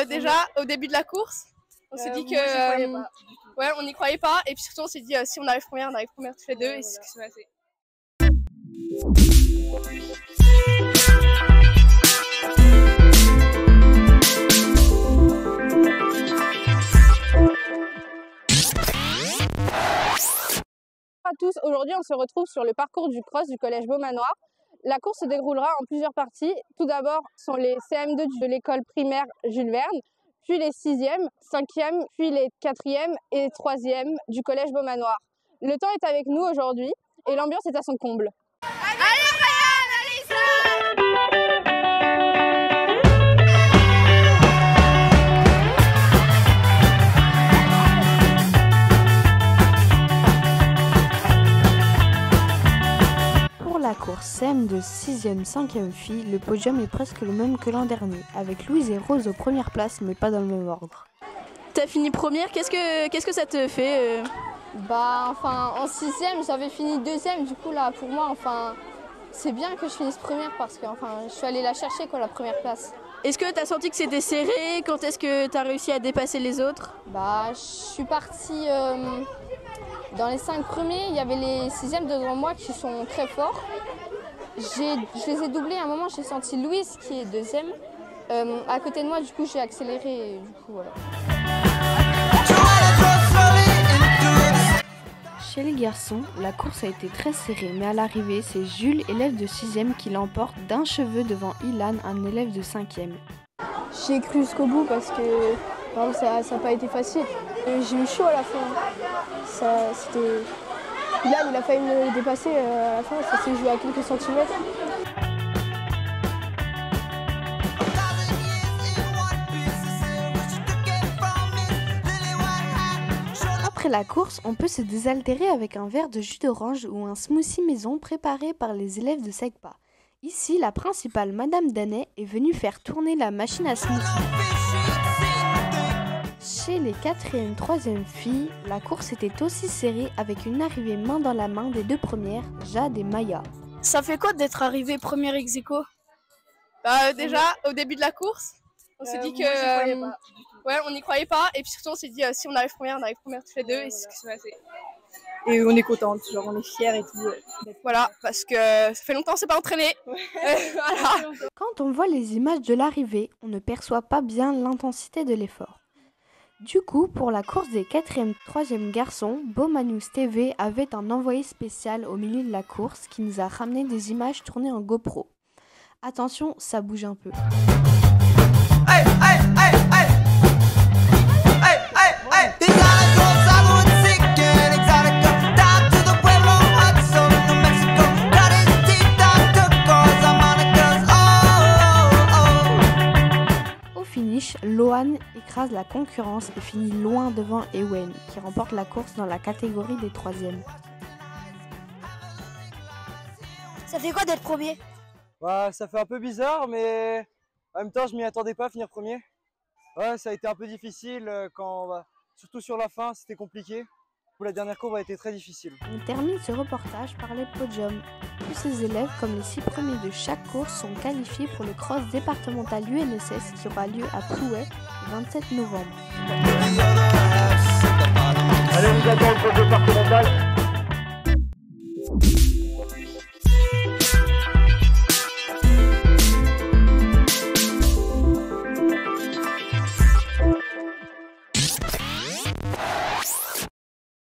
Déjà, au début de la course, on s'est dit que ouais, on n'y croyait pas. Et puis surtout, on s'est dit si on arrive première toutes les deux. Et c'est ce qui s'est passé. Bonjour à tous, aujourd'hui on se retrouve sur le parcours du cross du collège Beaumanoir. La course se déroulera en plusieurs parties. Tout d'abord sont les CM2 de l'école primaire Jules Verne, puis les 6e, 5e, puis les 4e et 3e du collège Beaumanoir. Le temps est avec nous aujourd'hui et l'ambiance est à son comble. Allez Brian, allez Islam! La course CM de 6e, 5e filles, le podium est presque le même que l'an dernier, avec Louise et Rose aux premières places, mais pas dans le même ordre. T'as fini première, qu'est-ce que ça te fait En 6e, j'avais fini 2e, du coup là, pour moi, c'est bien que je finisse première parce que je suis allée la chercher, la première place. Est-ce que t'as senti que c'était serré? Quand est-ce que t'as réussi à dépasser les autres? Je suis partie... Dans les 5 premiers, il y avait les 6e devant moi qui sont très forts. Je les ai doublés à un moment, j'ai senti Louise qui est 2e. À côté de moi, du coup, j'ai accéléré. Et du coup, voilà. Chez les garçons, la course a été très serrée, mais à l'arrivée, c'est Jules, élève de 6e, qui l'emporte d'un cheveu devant Ilan, un élève de 5e. J'ai cru jusqu'au bout parce que ça n'a pas été facile. J'ai eu chaud à la fin. Ilan, il a failli me dépasser à la fin, ça s'est joué à quelques centimètres. Après la course, on peut se désaltérer avec un verre de jus d'orange ou un smoothie maison préparé par les élèves de SECPA. Ici, la principale, Madame Danet, est venue faire tourner la machine à smoothie. Chez les 4e, 3e filles, la course était aussi serrée avec une arrivée main dans la main des deux premières, Jade et Maya. Ça fait quoi d'être arrivée première ex aequo? Déjà, au début de la course, on s'est dit que ouais, on n'y croyait pas. Et puis surtout, on s'est dit si on arrive première toutes les deux. Et c'est ce qui s'est passé. Et on est contente, on est fiers et tout. Voilà, parce que ça fait longtemps qu'on s'est pas entraîné. Voilà. Quand on voit les images de l'arrivée, on ne perçoit pas bien l'intensité de l'effort. Du coup, pour la course des 4e, 3e garçons, Beaumanoir TV avait un envoyé spécial au milieu de la course qui nous a ramené des images tournées en GoPro. Attention, ça bouge un peu. Hey, hey, hey, hey. Hey, hey, hey. Loan écrase la concurrence et finit loin devant Ewen, qui remporte la course dans la catégorie des 3e. Ça fait quoi d'être premier? Ça fait un peu bizarre, mais en même temps, je m'y attendais pas à finir premier. Ouais, ça a été un peu difficile, surtout sur la fin, c'était compliqué. La dernière courbe a été très difficile. On termine ce reportage par les podiums. Tous ces élèves, comme les 6 premiers de chaque course, sont qualifiés pour le cross départemental UNSS qui aura lieu à Plouay le 27 novembre. Allez, on nous attend le cross départemental.